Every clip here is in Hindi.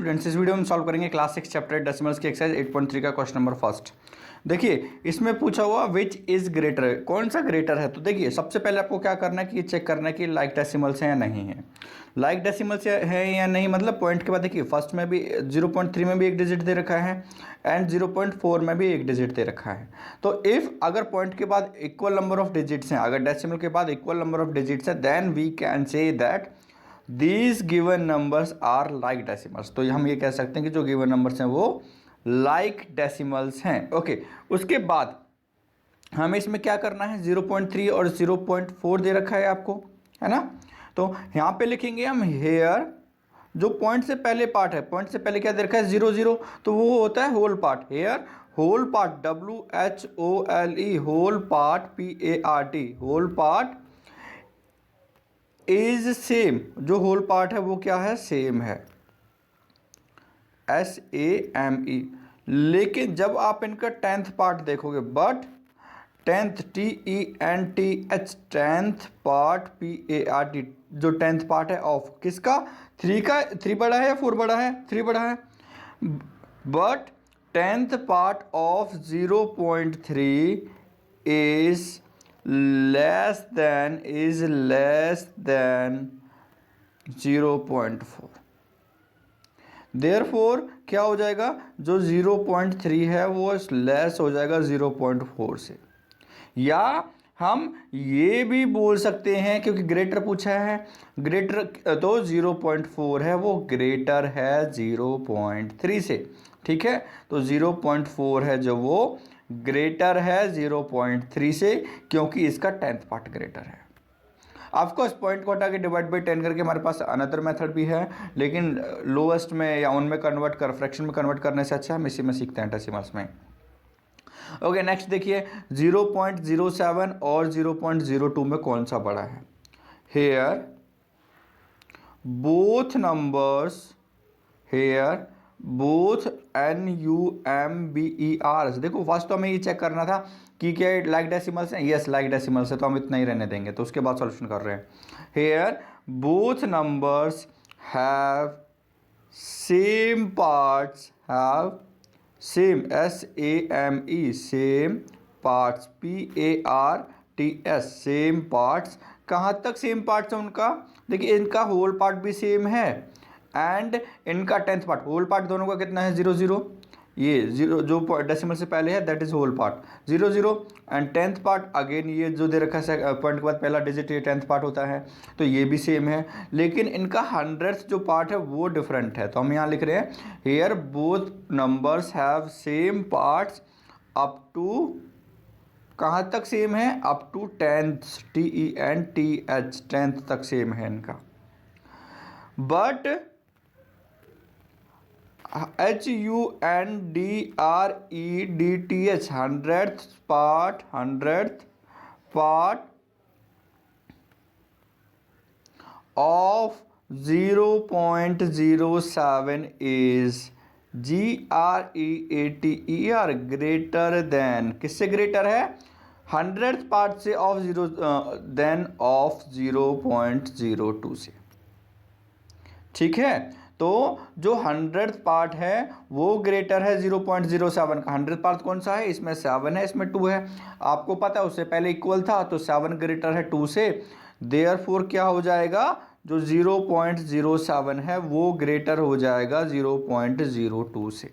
स्टूडेंट्स, इस वीडियो में सॉल्व करेंगे क्लास 6 चैप्टर डेसिमल्स की एक्सरसाइज 8.3 का क्वेश्चन नंबर फर्स्ट। देखिए इसमें पूछा हुआ विच इज ग्रेटर, कौन सा ग्रेटर है। तो देखिए सबसे पहले आपको क्या करना है कि चेक करना है कि लाइक डेसिमल्स हैं या नहीं है। लाइक डेसिमल्स है या नहीं मतलब पॉइंट के बाद देखिए फर्स्ट में भी 0.3 में भी एक डिजिट दे रखा है एंड 0.4 में भी एक डिजिट दे रखा है। तो इफ अगर पॉइंट के बाद इक्वल नंबर ऑफ डिजिट्स हैं, अगर डेसिमल के बाद इक्वल नंबर ऑफ डिजिट्स हैं, then we can say that these given numbers are like decimals. तो हम ये कह सकते हैं कि जो गिवन नंबर्स हैं वो लाइक डेसिमल्स हैं। ओके, उसके बाद हमें इसमें क्या करना है, 0.3 और 0.4 दे रखा है आपको, है ना। तो यहाँ पे लिखेंगे हम हेयर, जो पॉइंट से पहले पार्ट है, पॉइंट से पहले क्या दे रखा है 0 0, तो वो होता है whole part. Here whole part WHOLE whole part PART whole part is same, जो होल पार्ट है वो क्या है, सेम है, SAME। लेकिन जब आप इनका 10th पार्ट देखोगे, but 10th TENTH 10th part PART, जो 10th पार्ट है ऑफ किसका, 3 का। 3 बड़ा है या 4 बड़ा है, 3 बड़ा है। But 10th part of 0.3 is less than 0.4। Therefore क्या हो जाएगा, जो 0.3 है वो लेस हो जाएगा 0.4 से। या हम ये भी बोल सकते हैं, क्योंकि ग्रेटर पूछा है, ग्रेटर तो 0.4 है वो ग्रेटर है 0.3 से, ठीक है। तो 0.4 है जो वो ग्रेटर है 0.3 से, क्योंकि इसका 10th पार्ट ग्रेटर है। ऑफकोर्स पॉइंट को हटा के डिवाइड बाई 10 करके हमारे पास अनदर मेथड भी है, लेकिन लोएस्ट में या उनमें कन्वर्ट कर फ्रैक्शन में कन्वर्ट करने से अच्छा हम इसी में सीखते हैं डेसिमल्स में। ओके, नेक्स्ट देखिए 0.07 और 0.02 में कौन सा बड़ा है। Here both numbers, here both NUMBER। देखो फर्स्ट तो हमें ये चेक करना था कि क्या लाइक डेसिमल्स हैं, यस लाइक डेसिमल्स है, तो हम इतना ही रहने देंगे। तो उसके बाद सॉल्यूशन कर रहे हैं। Here both numbers have same parts, have same SAME same parts PARTS same parts. कहाँ तक सेम पार्ट्स है उनका, देखिए इनका होल पार्ट भी सेम है एंड इनका 10th पार्ट, होल पार्ट दोनों का कितना है 0 0, ये 0 जो डेसिमल से पहले है that is whole part 0 0 and 10th part again ये जो दे रखा है पॉइंट के बाद पहला डिजिट ये 10th पार्ट होता है, तो ये भी सेम है। लेकिन इनका 100th जो पार्ट है वो डिफरेंट है, तो हम यहाँ लिख रहे हैं here both numbers have same parts up to, कहाँ तक सेम है, up to 10th TENTH 10th तक सेम है इनका। But HUNDREDTH 100th part of 0.07 is GREATER greater then, किससे ग्रेटर है, 100th पार्ट से ऑफ 0 देन ऑफ 0.02 से, ठीक है। तो जो 100th पार्ट है वो ग्रेटर है 0.07 का। 100th पार्ट कौन सा है, इसमें 7 है, इसमें 2 है, आपको पता है उससे पहले इक्वल था, तो 7 ग्रेटर है 2 से। देयरफॉर क्या हो जाएगा, जो 0.07 है वो ग्रेटर हो जाएगा 0.02 से।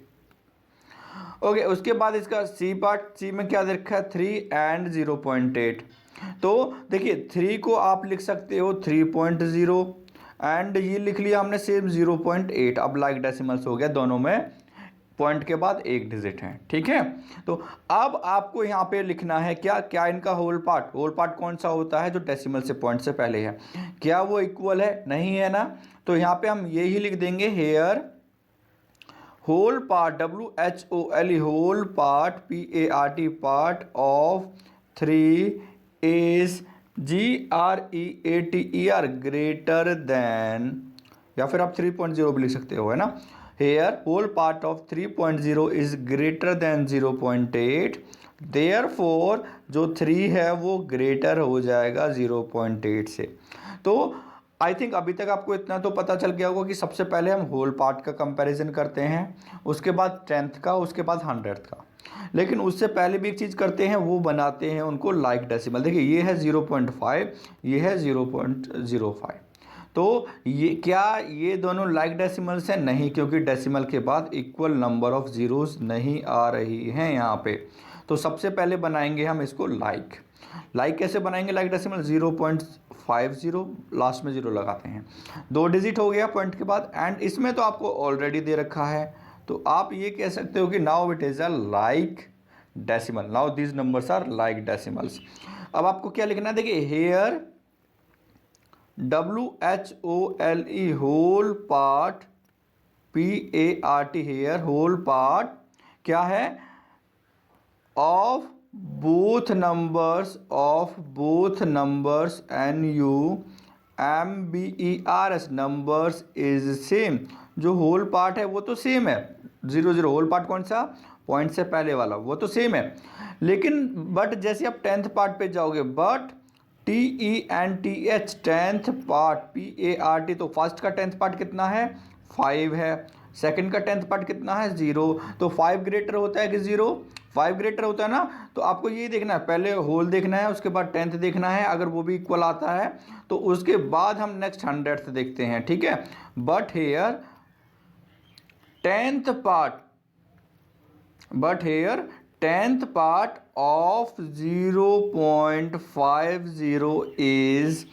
ओके, उसके बाद इसका सी पार्ट, सी में क्या देखा है 3 एंड 0.8। तो देखिए 3 को आप लिख सकते हो 3.0 एंड ये लिख लिया हमने सेम 0.8। अब लाइक डेसिमल्स हो गया, दोनों में पॉइंट के बाद एक डिजिट है, ठीक है। तो अब आपको यहाँ पे लिखना है क्या क्या इनका होल पार्ट, होल पार्ट कौन सा होता है जो डेसिमल से पॉइंट से पहले है, क्या वो इक्वल है, नहीं है ना। तो यहाँ पे हम यही लिख देंगे here whole part WHOLE whole part PART part of 3 is GREATER greater than, या फिर आप 3.0 भी लिख सकते हो, है ना। Here whole part of 3.0 is greater than 0.8, therefore जो 3 है वो ग्रेटर हो जाएगा 0.8 से। तो आई थिंक अभी तक आपको इतना तो पता चल गया होगा कि सबसे पहले हम होल पार्ट का कंपैरिजन करते हैं, उसके बाद 10th का, उसके बाद 100th का। लेकिन उससे पहले भी एक चीज़ करते हैं, वो बनाते हैं उनको लाइक डेसिमल। देखिए ये है 0.5, ये है 0.05। तो ये क्या ये दोनों लाइक डेसिमल्स हैं? नहीं, क्योंकि डेसिमल के बाद इक्वल नंबर ऑफ ज़ीरोज़ नहीं आ रही हैं यहाँ पे। तो सबसे पहले बनाएंगे हम इसको लाइक। लाइक कैसे बनाएंगे? लाइक डेसिमल 0.50, लास्ट में 0 लगाते हैं, 2 डिजिट हो गया पॉइंट के बाद। एंड इसमें तो आपको ऑलरेडी दे रखा है, तो आप ये कह सकते हो कि now it is a like decimal, now this numbers are like decimals. अब आपको क्या लिखना है? देखिए here WHOLE whole part, PART here whole part क्या है? Of both numbers NUMBERS numbers is same. जो होल पार्ट है वो तो सेम है, 0 होल पार्ट कौन सा? पॉइंट से पहले वाला, वो तो सेम है। लेकिन बट जैसे आप 10th पार्ट पे जाओगे, but TENTH 10th part, PART, तो फर्स्ट का 10th पार्ट कितना है? 5 है। सेकंड का 10th पार्ट कितना है? 0। तो 5 ग्रेटर होता है कि 0? 5 ग्रेटर होता है ना। तो आपको ये देखना है, पहले होल देखना है, उसके बाद 10th देखना है। अगर वो भी इक्वल आता है तो उसके बाद हम नेक्स्ट 100th देखते हैं, ठीक है। But here 10th part of 0.50 is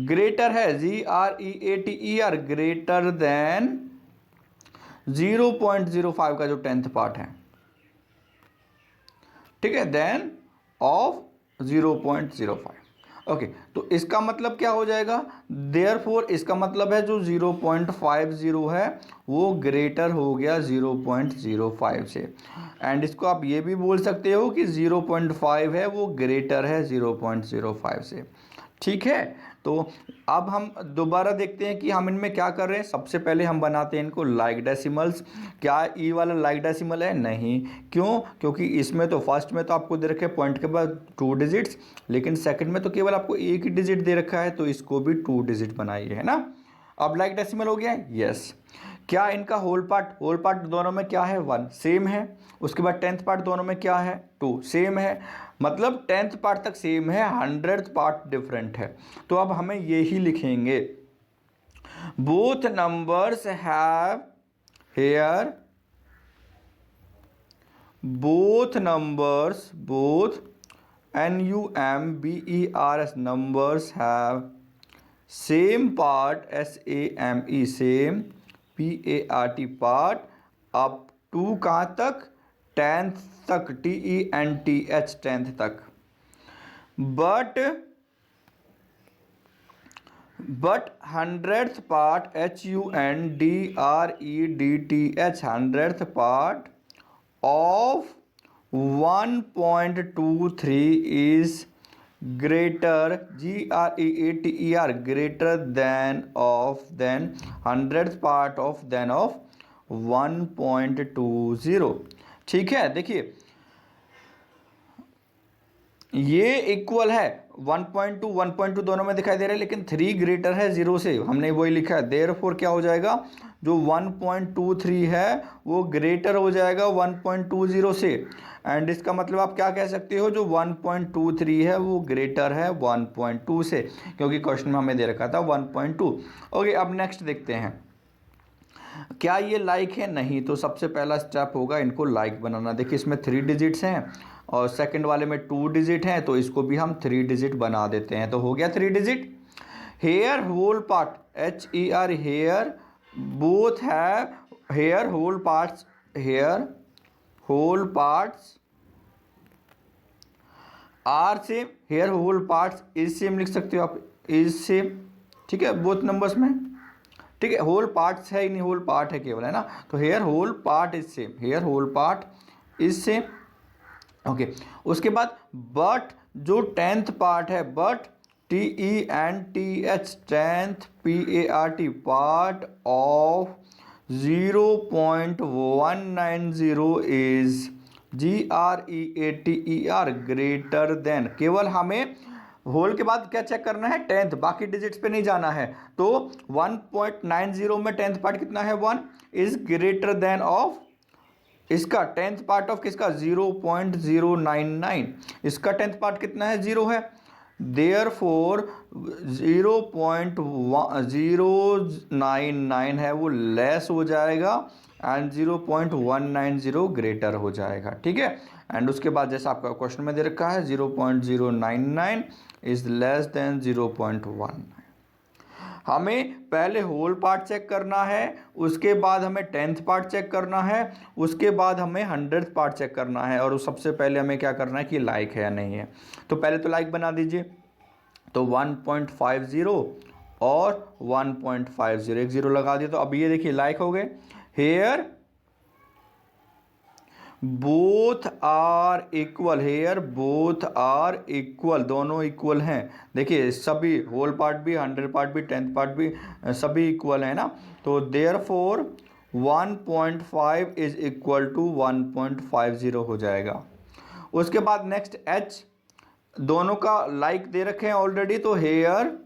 greater है, GREATER ग्रेटर देन 0.05 का जो 10th पार्ट है, ठीक है, देन ऑफ 0.05। ओके, तो इसका मतलब क्या हो जाएगा? देयरफॉर इसका मतलब है जो 0.50 है वो ग्रेटर हो गया 0.05 से। एंड इसको आप ये भी बोल सकते हो कि 0.5 है वो ग्रेटर है 0.05 से, ठीक है। तो अब हम दोबारा देखते हैं कि हम इनमें क्या कर रहे हैं। सबसे पहले हम बनाते हैं इनको लाइक डेसिमल्स। क्या ई वाला लाइक डेसिमल है? नहीं। क्यों? क्योंकि इसमें तो फर्स्ट में तो आपको दे रखे पॉइंट के बाद 2 डिजिट्स, लेकिन सेकंड में तो केवल आपको एक ही डिजिट दे रखा है, तो इसको भी 2 डिजिट बनाइए, है ना। अब लाइक डेसिमल हो गया है, यस। क्या इनका होल पार्ट दोनों में क्या है? 1, सेम है। उसके बाद 10th पार्ट दोनों में क्या है? 2, सेम है। मतलब 10th पार्ट तक सेम है, 100th पार्ट डिफरेंट है। तो अब हमें यही लिखेंगे, both numbers have here, both NUMBERS numbers have same part, SAME same, PART part up to कहाँ तक? 10th तक, TENTH 10th तक। but 100th part HUNDREDTH 100th part of 1.23 is greater, GREATER greater than 100th part of 1.20। ठीक है, देखिए ये इक्वल है 1.2 1.2 दोनों में दिखाई दे रहा है, लेकिन 3 ग्रेटर है 0 से, हमने वही लिखा है। देयरफॉर क्या हो जाएगा? जो 1.23 है वो ग्रेटर हो जाएगा 1.20 से। एंड इसका मतलब आप क्या कह सकते हो? जो 1.23 है वो ग्रेटर है 1.2 से, क्योंकि क्वेश्चन में हमें दे रखा था 1.2। ओके, अब नेक्स्ट देखते हैं, क्या ये लाइक है? नहीं। तो सबसे पहला स्टेप होगा इनको लाइक बनाना। देखिए इसमें 3 डिजिट्स हैं और सेकंड वाले में 2 डिजिट हैं, तो इसको भी हम 3 डिजिट बना देते हैं। तो हो गया 3 digit. Here whole part, HER here, both है here whole parts, are same, here whole parts is same लिख सकते हो आप, इज सेम, ठीक है, बोथ नंबर्स में, ठीक है। होल पार्ट्स है ही नहीं, होल पार्ट है केवल, है ना। तो here whole part is same, here whole part is same. Okay, उसके बाद बट जो 10th पार्ट है, but TENTH 10th PART part of 0.190 is GREATER greater than, केवल हमें होल के बाद क्या चेक करना है, टेंथ, बाकी डिजिट्स पे नहीं जाना है। तो 1.90 में टेंथ पार्ट कितना है, 1 इज ग्रेटर देन ऑफ, इसका टेंथ पार्ट ऑफ किसका, 0.099, इसका टेंथ पार्ट कितना है, 0 है, देयर फोर 0.099 है वो लेस हो जाएगा एंड 0.190 ग्रेटर हो जाएगा, ठीक है। एंड उसके बाद जैसा आपका क्वेश्चन में दे रखा है 0.099 इज लेस देन 0.19। हमें पहले होल पार्ट चेक करना है, उसके बाद हमें टेंथ पार्ट चेक करना है, उसके बाद हमें 100th पार्ट चेक करना है, और सबसे पहले हमें क्या करना है कि लाइक है या नहीं है। तो पहले तो लाइक बना दीजिए, तो 1.50 और 1.50, एक जीरो लगा दिया, तो अब ये देखिए लाइक हो गए। Here both are equal, here both are equal, दोनों इक्वल हैं। देखिए सभी होल पार्ट भी, 100 पार्ट भी, 10th पार्ट भी, सभी इक्वल है ना। तो therefore 1.5 is equal to 1.50 हो जाएगा। उसके बाद नेक्स्ट एच, दोनों का लाइक दे रखे हैं ऑलरेडी, तो हेयर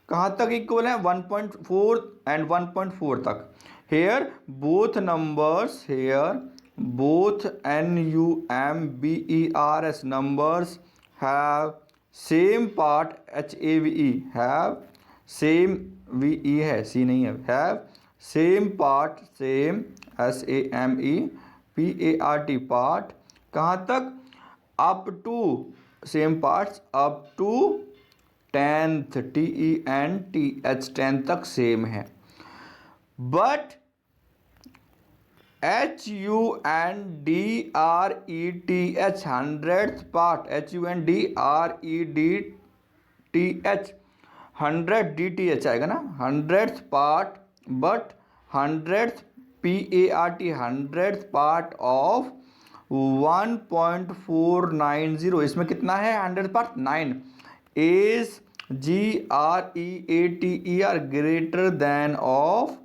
कहाँ तक इक्वल है, 1.4 एंड 1.4 तक। Here both numbers, here both NUMBERS numbers have same part, HAVE have same, VE है, C नहीं है, have same part, same SAME PART part, कहाँ तक, up to same parts up to 10th TENTH 10 तक सेम है। But HUNDRETH 100th part, HUNDREDTH 100 DTH आएगा ना, 100th part, but 100th PART 100th part of 1.490, इसमें कितना है 100th part 9, is GREATER greater then of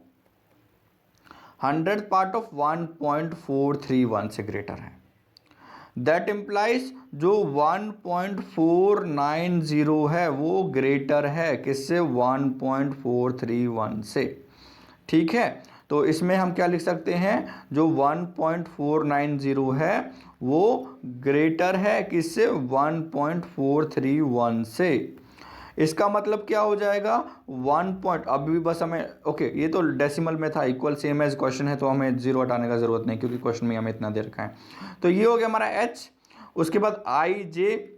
100th part of 1.431 से ग्रेटर है। दैट इम्प्लाइज जो 1.490 है वो ग्रेटर है किससे, 1.431 से, ठीक है। तो इसमें हम क्या लिख सकते हैं, जो 1.490 है वो ग्रेटर है किससे, 1.431 से। इसका मतलब क्या हो जाएगा, 1 पॉइंट, अभी भी बस हमें, ओके ये तो डेसिमल में था, इक्वल सेम एज क्वेश्चन है, तो हमें जीरो हटाने का जरूरत नहीं क्योंकि क्वेश्चन में हमें इतना दे रखा है। तो ये हो गया हमारा एच। उसके बाद आई जे,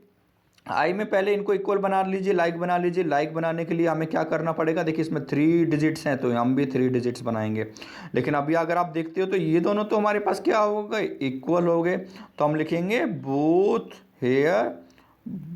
आई में पहले इनको इक्वल बना लीजिए, लाइक बना लीजिए। लाइक बनाने के लिए हमें क्या करना पड़ेगा, देखिए इसमें 3 डिजिट्स हैं तो हम भी 3 डिजिट्स बनाएंगे, लेकिन अभी अगर आप देखते हो तो ये दोनों तो हमारे पास क्या हो गए, इक्वल हो गए। तो हम लिखेंगे both here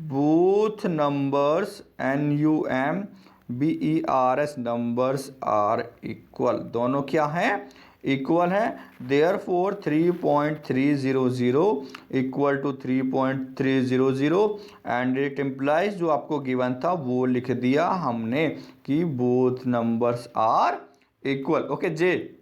both numbers NUMBERS numbers are equal, दोनों क्या हैं, इक्वल है। therefore 3.300 equal to 3.300 and it implies जो आपको गिवन था वो लिख दिया हमने कि both numbers are equal. Okay जे,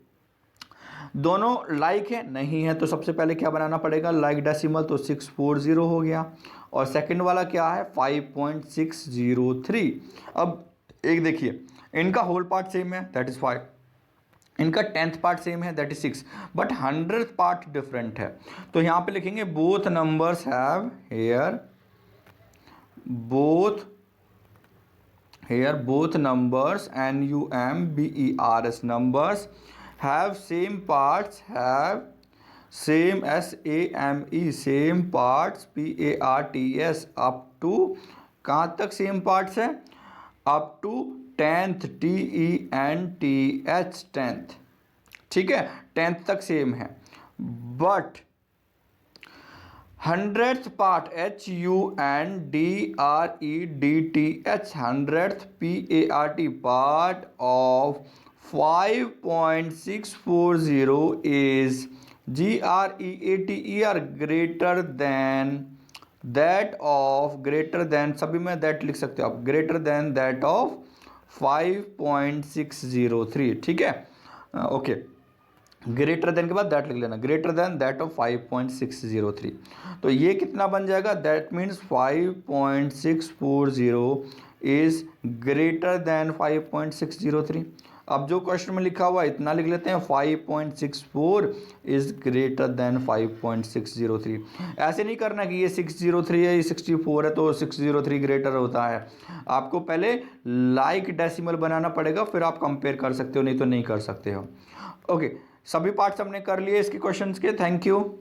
दोनों लाइक है नहीं है, तो सबसे पहले क्या बनाना पड़ेगा, लाइक डेसिमल, तो 640 हो गया। और सेकंड वाला क्या है 5.603। अब एक देखिए इनका होल पार्ट सेम है दैट इज 5, इनका 10th पार्ट सेम है that is 6, but 100th part different है। तो यहाँ पे लिखेंगे both numbers have both numbers NUMBERS numbers have same parts, have same SAME same parts PARTS up to, कहाँ तक सेम पार्ट्स है, up to 10th TENTH 10th, ठीक है 10th तक सेम है। But 100th part HUNDREDTH 100th PART part of 5.640 is GREATER greater than that of, greater than सभी में दैट लिख सकते हो आप, ग्रेटर देन दैट ऑफ 5.603, ठीक है ओके। ग्रेटर देन के बाद दैट लिख लेना, ग्रेटर देन दैट ऑफ 5.603। तो ये कितना बन जाएगा, that means 5.640 is greater then 5.603। अब जो क्वेश्चन में लिखा हुआ है इतना लिख लेते हैं, 5.64 इज ग्रेटर देन 5.603। ऐसे नहीं करना कि ये 603 है, ये 64 है तो 603 ग्रेटर होता है। आपको पहले लाइक डेसिमल बनाना पड़ेगा, फिर आप कंपेयर कर सकते हो, नहीं तो नहीं कर सकते हो। ओके, सभी पार्ट्स हमने कर लिए इसके क्वेश्चंस के। Thank you.